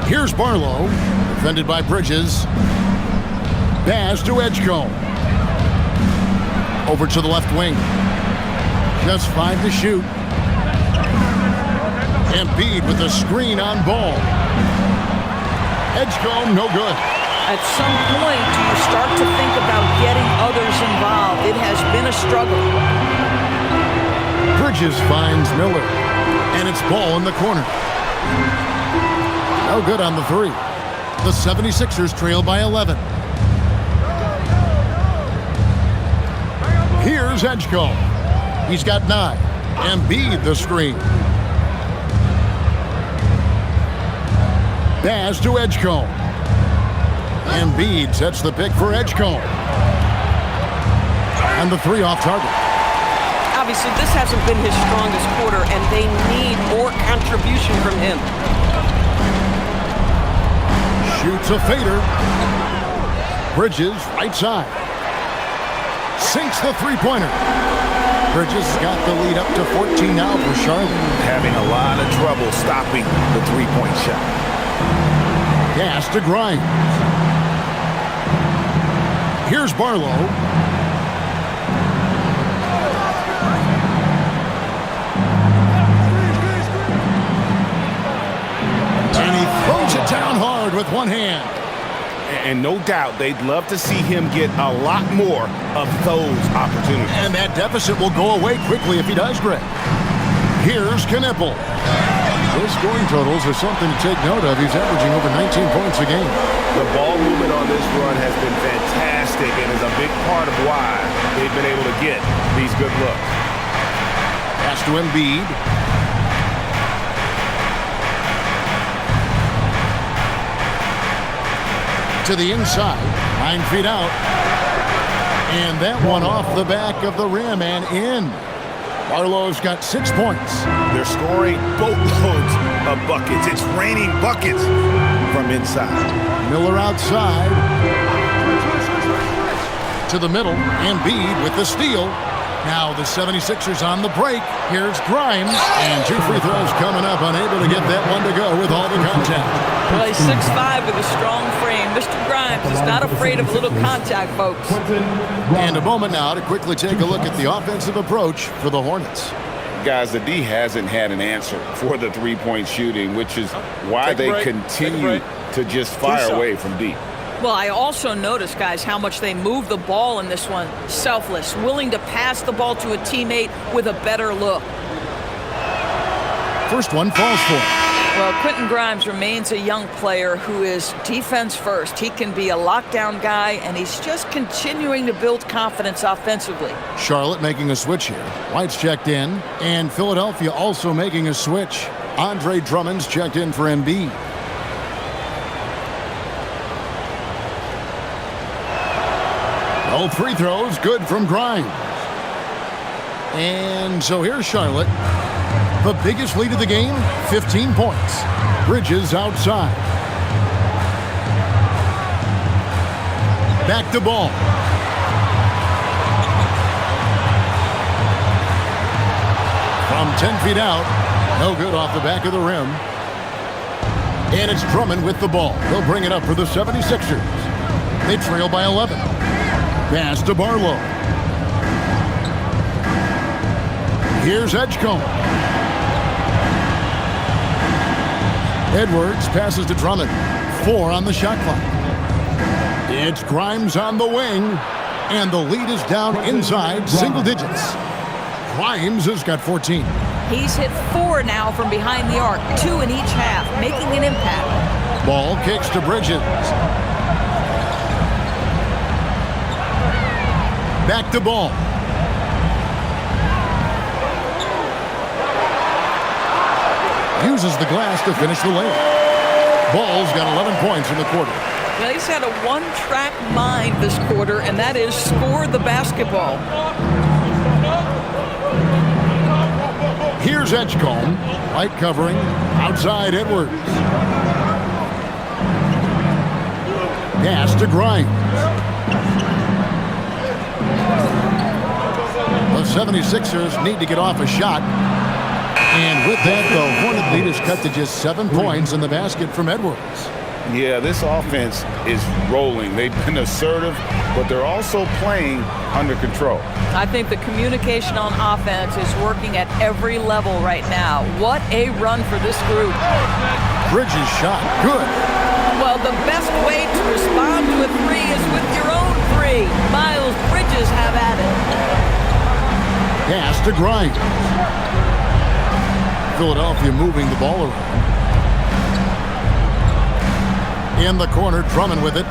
Here's Barlow, defended by Bridges. Pass to Edgecombe. Over to the left wing. Just 5 to shoot. Embiid with a screen on Ball. Edgecombe, no good. At some point, do you start to think about getting others involved? It has been a struggle. Bridges finds Miller. And it's Ball in the corner. No good on the 3. The 76ers trail by 11. Here's Edgecombe. He's got 9. Embiid the screen. Pass to Edgecombe. Embiid sets the pick for Edgecombe. And the 3 off target. Obviously, this hasn't been his strongest quarter, and they need more contribution from him. Shoots a fader. Bridges, right side. Sinks the 3-pointer. Bridges got the lead up to 14 now for Charlotte. Having a lot of trouble stopping the 3-point shot. Pass to Grimes. Here's Barlow. And he throws it down hard with one hand. And no doubt they'd love to see him get a lot more of those opportunities. And that deficit will go away quickly if he does, Greg. Here's Knippel. His scoring totals are something to take note of. He's averaging over 19 points a game. The ball movement on this run has been fantastic and is a big part of why they've been able to get these good looks. Pass to Embiid. To the inside. 9 feet out. And that one off the back of the rim and in. Barlow's got 6 points. They're scoring boatloads of buckets. It's raining buckets from inside. Miller outside. To the middle. Embiid with the steal. Now the 76ers on the break. Here's Grimes. And 2 free throws coming up. Unable to get that one to go with all the contact. Well, he's 6'5" with a strong frame. Mr. Grimes is not afraid of a little contact, folks. And a moment now to quickly take a look at the offensive approach for the Hornets. Guys, the D hasn't had an answer for the three-point shooting, which is why they continue to just fire away from deep. Well, I also noticed, guys, how much they move the ball in this one. Selfless, willing to pass the ball to a teammate with a better look. First one falls for him. Well, Quentin Grimes remains a young player who is defense first. He can be a lockdown guy, and he's just continuing to build confidence offensively. Charlotte making a switch here. White's checked in, and Philadelphia also making a switch. Andre Drummond's checked in for Embiid. All free throws good from Grimes. And so here's Charlotte. The biggest lead of the game, 15 points. Bridges outside. Back to Ball. From 10 feet out. No good off the back of the rim. And it's Drummond with the ball. They'll bring it up for the 76ers. They trail by 11. Pass to Barlow. Here's Edgecombe. Edwards passes to Drummond. 4 on the shot clock. It's Grimes on the wing. And the lead is down inside single digits. Grimes has got 14. He's hit 4 now from behind the arc, 2 in each half, making an impact. Ball kicks to Bridges. Back to Ball. Uses the glass to finish the layup. Ball's got 11 points in the quarter. Well, he's had a one-track mind this quarter, and that is score the basketball. Here's Edgecombe. Light covering. Outside Edwards. Pass to Grimes. The 76ers need to get off a shot. And with that, the Hornet lead is cut to just 7 points in the basket from Edwards. Yeah, this offense is rolling. They've been assertive, but they're also playing under control. I think the communication on offense is working at every level right now. What a run for this group. Bridges shot. Good. Well, the best way to respond to a 3 is with your own 3. Miles Bridges have at it. Pass to Grimes. Philadelphia moving the ball around. In the corner, Drummond with it.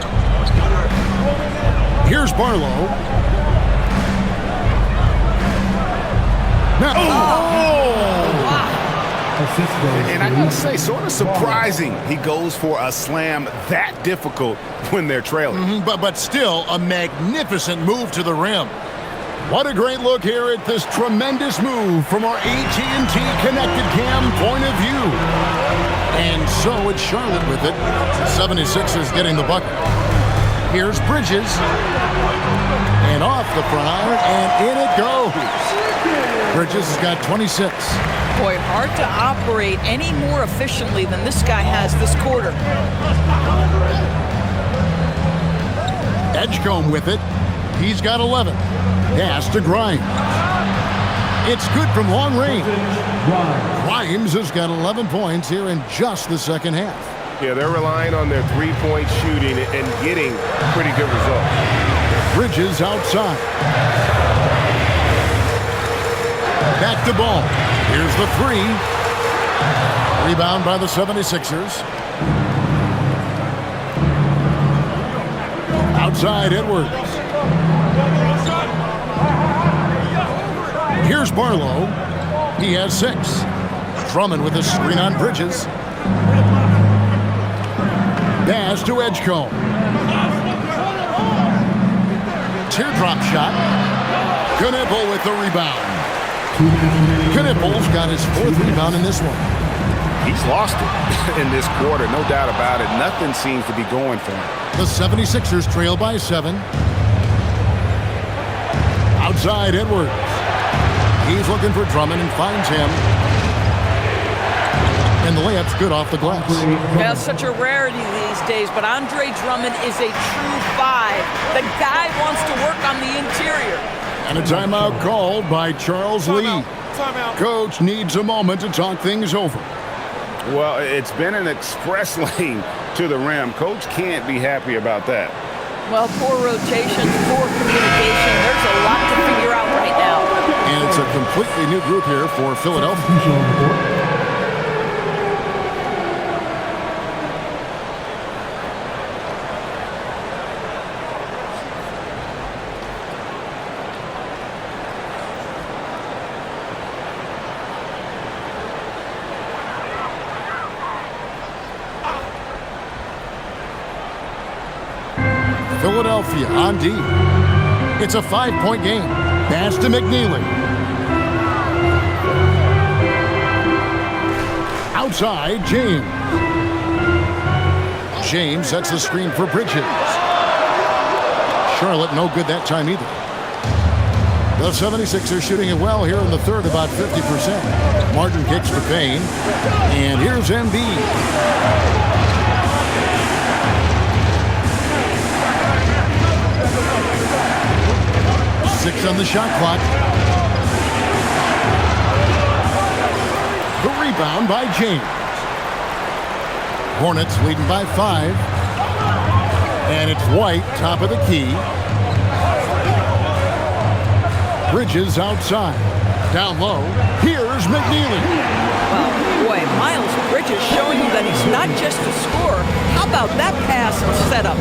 Here's Barlow. Now, And I gotta say, sort of surprising he goes for a slam that difficult when they're trailing. But still a magnificent move to the rim. What a great look here at this tremendous move from our AT&T Connected Cam point of view. And so it's Charlotte with it. The 76ers getting the bucket. Here's Bridges. And off the front iron, and in it goes. Bridges has got 26. Boy, hard to operate any more efficiently than this guy has this quarter. Edgecombe with it. He's got 11. Pass to Grimes. It's good from long range. Grimes has got 11 points here in just the second half. Yeah, they're relying on their three-point shooting and getting pretty good results. Bridges outside. Back to Ball. Here's the 3. Rebound by the 76ers. Outside Edwards. Here's Barlow. He has 6. Drummond with a screen on Bridges. Pass to Edgecombe. Teardrop shot. Knipple with the rebound. Knipple's got his 4th rebound in this one. He's lost it in this quarter, no doubt about it. Nothing seems to be going for him. The 76ers trail by 7. Outside Edwards. He's looking for Drummond and finds him. And the layup's good off the glass. Yeah, such a rarity these days, but Andre Drummond is a true 5. The guy wants to work on the interior. And a timeout called by Charles Lee. Timeout. Coach needs a moment to talk things over. Well, it's been an express lane to the rim. Coach can't be happy about that. Well, poor rotation, poor communication. There's a lot to figure out right now. And it's a completely new group here for Philadelphia. Philadelphia on D. It's a 5-point game. Pass to McNeely. Outside, James. James sets the screen for Bridges. Charlotte no good that time either. The 76ers shooting it well here in the third, about 50%. Martin kicks to Payne. And here's Embiid. 6 on the shot clock. The rebound by James. Hornets leading by 5. And it's White, top of the key. Bridges outside. Down low. Here's McNeely. Well, boy, Miles Bridges showing you that he's not just a scorer. How about that pass and setup?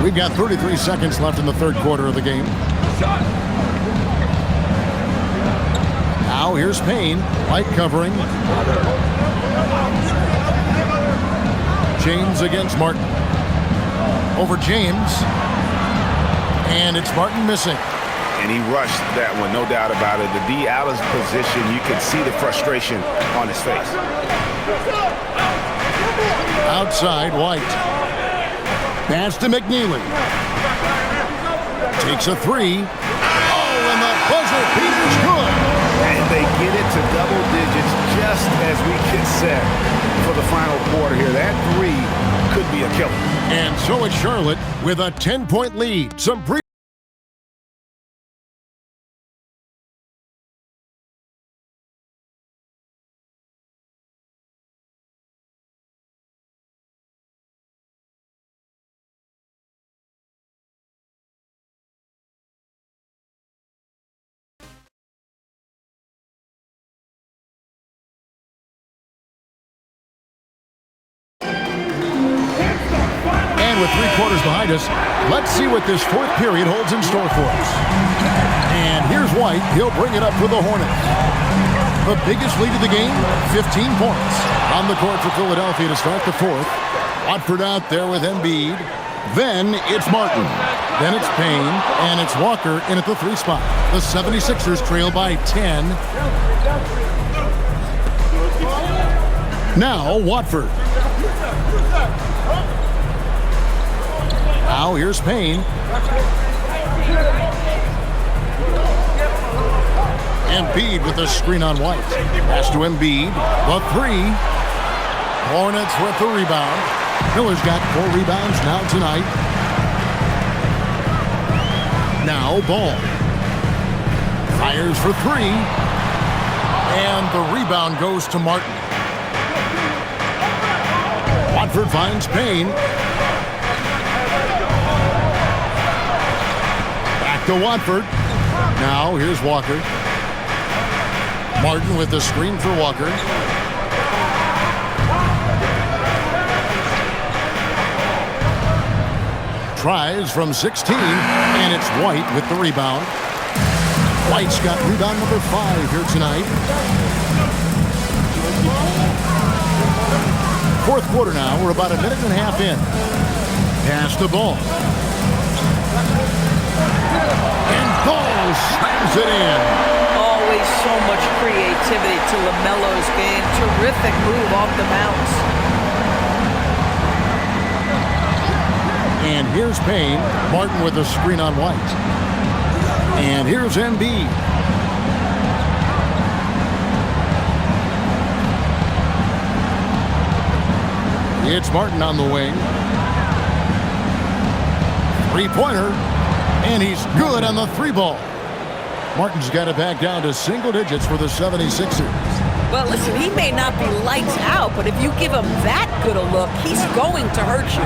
We've got 33 seconds left in the third quarter of the game. Now here's Payne. Light covering. James against Martin. Over James. And it's Martin missing. And he rushed that one, no doubt about it. The D out of position, you could see the frustration on his face. Outside, White. Pass to McNeely. Takes a 3. Oh, and the buzzer beater's good. And they get it to double digits just as we get set for the final quarter here. That 3 could be a killer. And so it's Charlotte with a 10-point lead. Some with 3 quarters behind us, let's see what this fourth period holds in store for us. And here's White. He'll bring it up for the Hornets. The biggest lead of the game, 15 points. On the court for Philadelphia to start the fourth. Watford out there with Embiid. Then it's Martin. Then it's Payne. And it's Walker in at the 3 spot. The 76ers trail by 10. Now Watford. Now here's Payne. Embiid with a screen on White. Pass to Embiid. The 3. Hornets with the rebound. Miller's got 4 rebounds now tonight. Now Ball. Fires for 3. And the rebound goes to Martin. Watford finds Payne. To Watford. Now here's Walker. Martin with the screen for Walker. Tries from 16, and it's White with the rebound. White's got rebound number 5 here tonight. Fourth quarter now. We're about a minute and a half in. Pass the ball. And Ball slams it in. Always so much creativity to LaMelo's game. Terrific move off the bounce. And here's Payne. Martin with a screen on White. And here's Embiid. It's Martin on the wing. Three-pointer. And he's good on the 3-ball. Martin's got it back down to single digits for the 76ers. Well, listen, he may not be lights out, but if you give him that good a look, he's going to hurt you.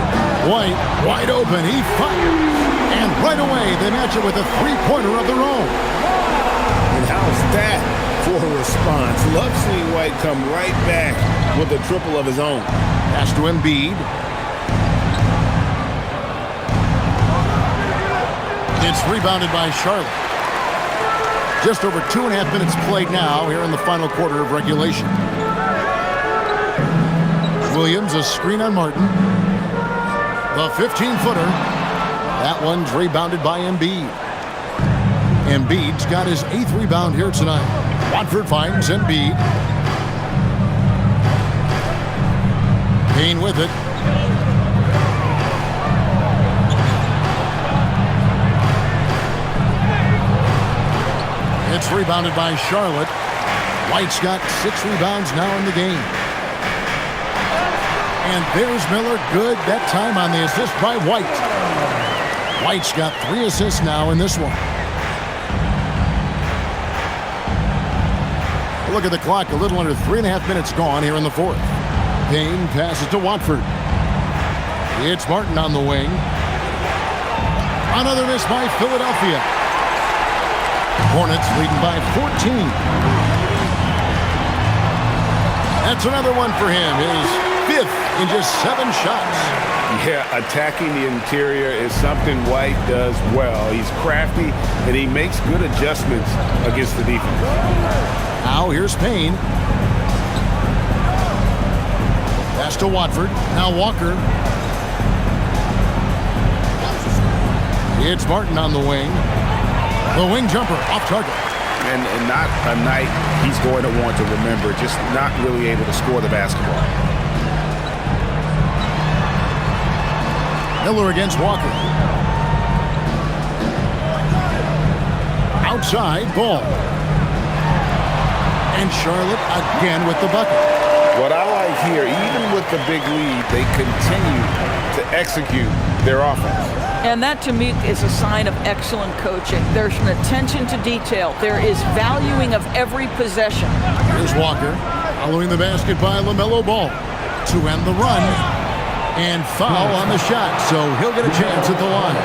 White, wide open, he fires. And right away, they match it with a 3-pointer of their own. And how's that for a response? Love seeing White come right back with a triple of his own. Pass to Embiid. It's rebounded by Charlotte. Just over 2.5 minutes played now here in the final quarter of regulation. Williams, a screen on Martin. The 15-footer. That one's rebounded by Embiid. Embiid's got his 8th rebound here tonight. Watford finds Embiid. Payne with it. It's rebounded by Charlotte. White's got 6 rebounds now in the game. And there's Miller, good that time on the assist by White. White's got 3 assists now in this one. Look at the clock, a little under 3.5 minutes gone here in the fourth. Payne passes to Watford. It's Martin on the wing. Another miss by Philadelphia. Hornets leading by 14. That's another one for him. His 5th in just 7 shots. Yeah, attacking the interior is something White does well. He's crafty, and he makes good adjustments against the defense. Now here's Payne. Pass to Watford. Now Walker. It's Martin on the wing. The wing jumper off target. And not a night he's going to want to remember, just not really able to score the basketball. Miller against Walker. Outside, Ball. And Charlotte again with the bucket. What I like here, even with the big lead, they continue to execute their offense. And that, to me, is a sign of excellent coaching. There's an attention to detail. There is valuing of every possession. Here's Walker, following the basket by LaMelo Ball to end the run. And foul on the shot, so he'll get a chance at the line.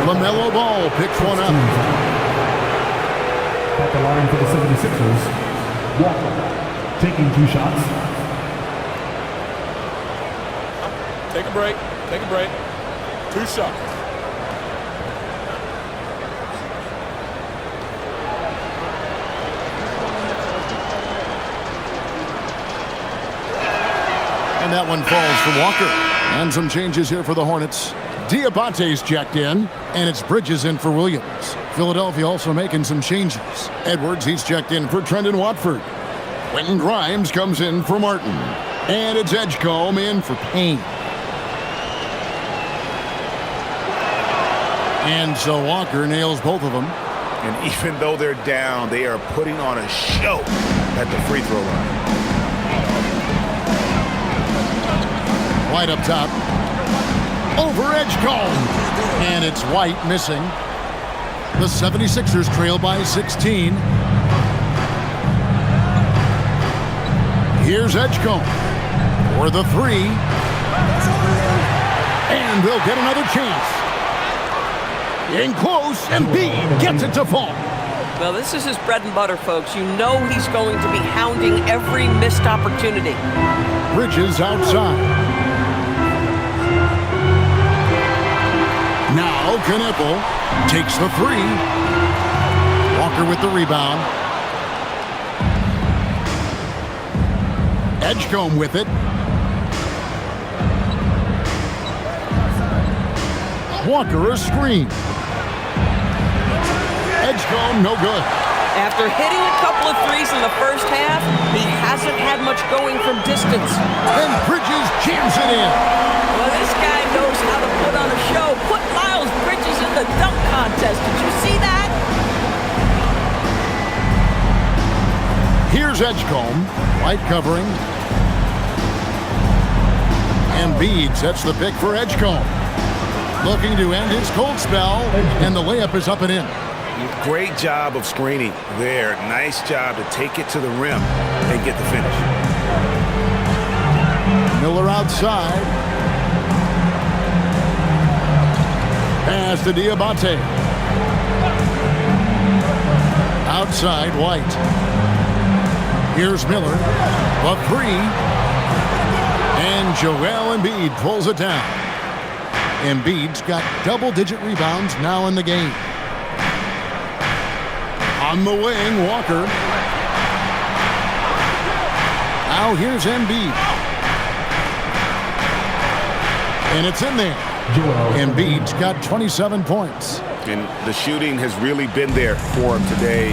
LaMelo Ball picks one up. At the line for the 76ers, Walker taking 2 shots. Take a break. Take a break. 2 shots. And that one falls for Walker. And some changes here for the Hornets. Diabate's checked in, and it's Bridges in for Williams. Philadelphia also making some changes. Edwards, he's checked in for Trendon Watford. Quentin Grimes comes in for Martin. And it's Edgecombe in for Payne. And so Walker nails both of them. And even though they're down, they are putting on a show at the free throw line. White up top. Over Edgecombe. And it's White missing. The 76ers trail by 16. Here's Edgecombe for the 3. And they'll get another chance. In close, Embiid gets it to fall. Well, this is his bread and butter, folks. You know he's going to be hounding every missed opportunity. Bridges outside. Now Kneppel takes the 3. Walker with the rebound. Edgecombe with it. Walker a screen. Edgecombe no good. After hitting a couple of threes in the first half, he hasn't had much going from distance. And Bridges jams it in. Well, this guy knows how to put on a show. Put Miles Bridges in the dunk contest. Did you see that? Here's Edgecombe. Light covering. Embiid sets the pick for Edgecombe. Looking to end his cold spell, and the layup is up and in. Great job of screening there. Nice job to take it to the rim and get the finish. Miller outside. Pass to Diabate. Outside, White. Here's Miller. A three. And Joel Embiid pulls it down. Embiid's got double-digit rebounds now in the game. On the wing, Walker. Now here's Embiid. And it's in there. Embiid's got 27 points. And the shooting has really been there for him today,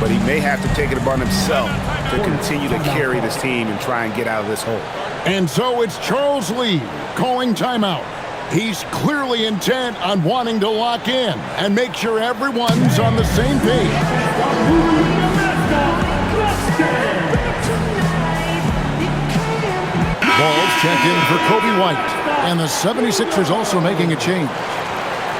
but he may have to take it upon himself to continue to carry this team and try and get out of this hole. And so it's Charles Lee calling timeout. He's clearly intent on wanting to lock in and make sure everyone's on the same page. Ball's checked in for Kobe White. And the 76ers also making a change.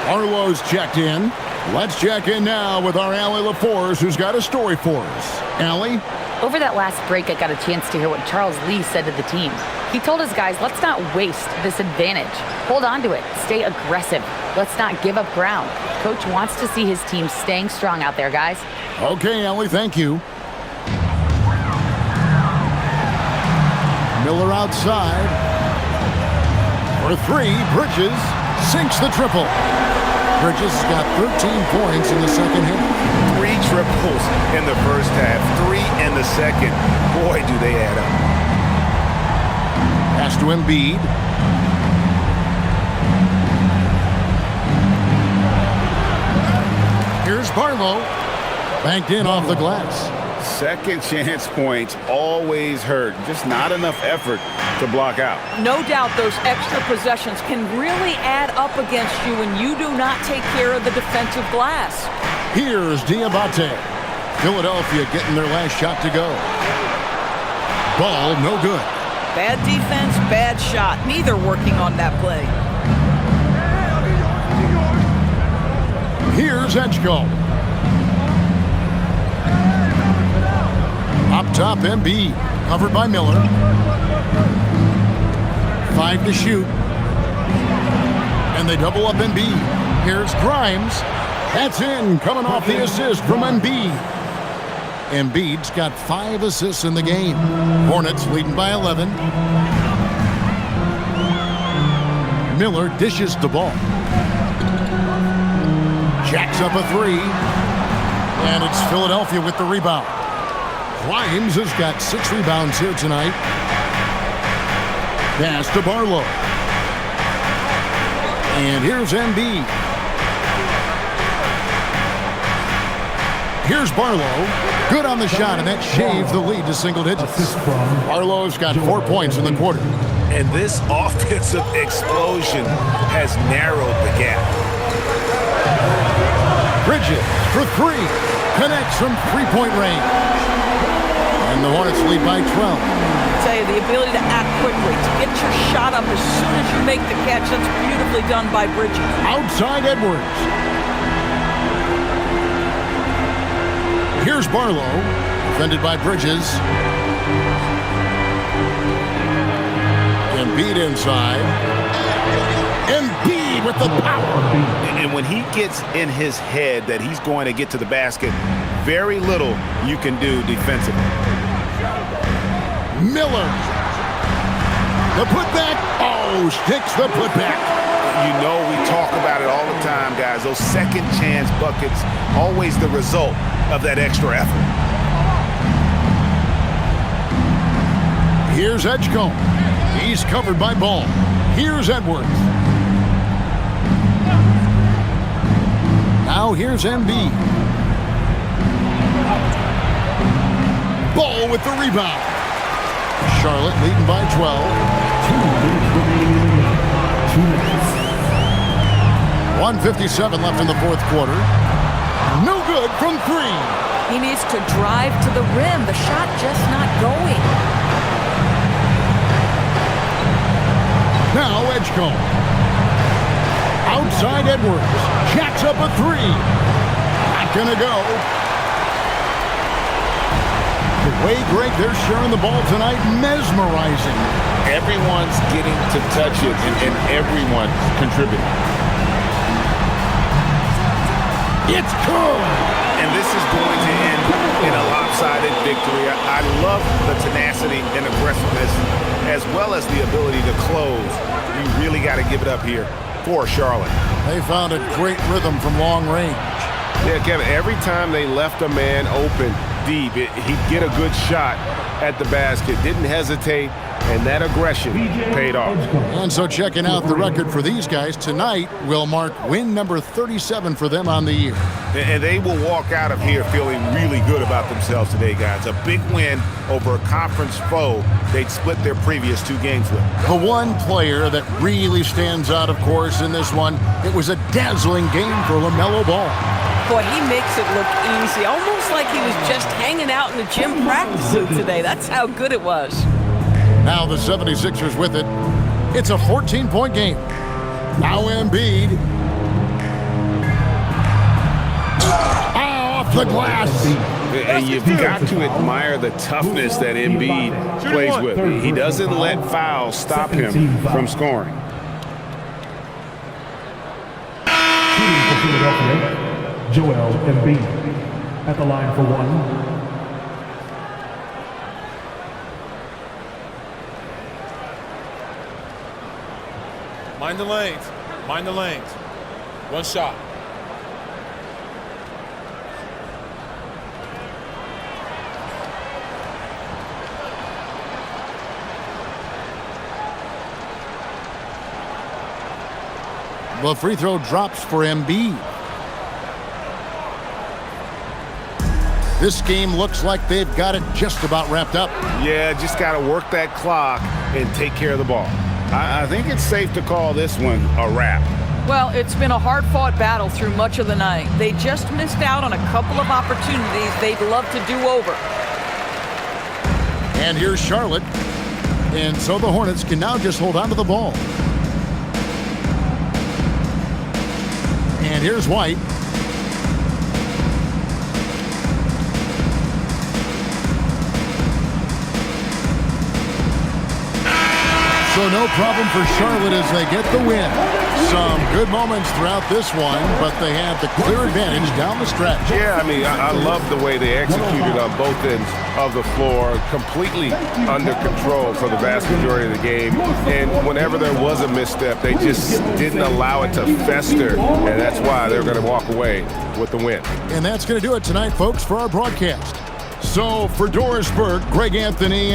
Arlo's checked in. Let's check in now with our Allie LaForce, who's got a story for us. Allie? Over that last break, I got a chance to hear what Charles Lee said to the team. He told his guys, let's not waste this advantage. Hold on to it. Stay aggressive. Let's not give up ground. Coach wants to see his team staying strong out there, guys. Okay, Allie, thank you. Miller outside. For three, Bridges sinks the triple. Bridges got 13 points in the second half. 3 triples in the first half, 3 in the second. Boy, do they add up. Pass to Embiid. Here's Barlow. Banked in off the glass. Second chance points always hurt. Just not enough effort to block out. No doubt those extra possessions can really add up against you when you do not take care of the defensive glass. Here's Diabate. Philadelphia getting their last shot to go. Ball no good. Bad defense, bad shot. Neither working on that play. Here's Edgecombe. Up top, Embiid. Covered by Miller. 5 to shoot. And they double up Embiid. Here's Grimes. That's in, coming off the assist from Embiid. Embiid's got 5 assists in the game. Hornets leading by 11. Miller dishes the ball. Jacks up a 3. And it's Philadelphia with the rebound. Grimes has got 6 rebounds here tonight. Pass to Barlow. And here's Embiid. Here's Barlow. Good on the shot, and that shaves the lead to single digits. Barlow's got 4 points in the quarter. And this offensive explosion has narrowed the gap. Bridges for 3. Connects from three-point range. And the Hornets lead by 12. I tell you, the ability to act quickly, to get your shot up as soon as you make the catch, that's beautifully done by Bridges. Outside Edwards. Here's Barlow, defended by Bridges. Embiid inside. Embiid with the power. And when he gets in his head that he's going to get to the basket, very little you can do defensively. Miller. The putback. Oh, sticks the putback. You know, we talk about it all the time, guys. Those second chance buckets, always the result of that extra effort. Here's Edgecombe. He's covered by Ball. Here's Edwards. Now here's Embiid. Ball with the rebound. Charlotte leading by 12. 1:57 left in the fourth quarter. No good from three. He needs to drive to the rim. The shot just not going. Now Edgecombe. Outside Edwards. Jacks up a three. Not gonna go. The way, Greg, they're sharing the ball tonight, mesmerizing. Everyone's getting to touch it, and everyone contributing. It's good. And this is going to end in a lopsided victory. I love the tenacity and aggressiveness, as well as the ability to close. You really got to give it up here for Charlotte. They found a great rhythm from long range. Yeah, Kevin, every time they left a man open deep, he'd get a good shot at the basket. Didn't hesitate, and that aggression paid off. And so checking out the record for these guys tonight will mark win number 37 for them on the year. And they will walk out of here feeling really good about themselves today, guys. A big win over a conference foe they'd split their previous two games with. The one player that really stands out, of course, in this one, it was a dazzling game for LaMelo Ball. Boy, he makes it look easy, almost like he was just hanging out in the gym practicing today. That's how good it was. Now the 76ers with it. It's a 14-point game. Now Embiid. Off the glass. And you've got to admire the toughness that Embiid plays with. He doesn't let fouls stop him from scoring. Shooting for Philadelphia, Joel Embiid at the line for one. Mind the lanes. Mind the lanes. One shot. The free throw drops for Embiid. This game looks like they've got it just about wrapped up. Yeah, just got to work that clock and take care of the ball. I think it's safe to call this one a wrap. Well, it's been a hard-fought battle through much of the night. They just missed out on a couple of opportunities they'd love to do over. And here's Charlotte. And so the Hornets can now just hold on to the ball. And here's White. So no problem for Charlotte as they get the win. Some good moments throughout this one, but they have the clear advantage down the stretch. Yeah, I mean, I love the way they executed on both ends of the floor, completely under control for the vast majority of the game. And whenever there was a misstep, they just didn't allow it to fester, and that's why they're going to walk away with the win. And that's going to do it tonight, folks, for our broadcast. So for Doris Burke, Greg Anthony,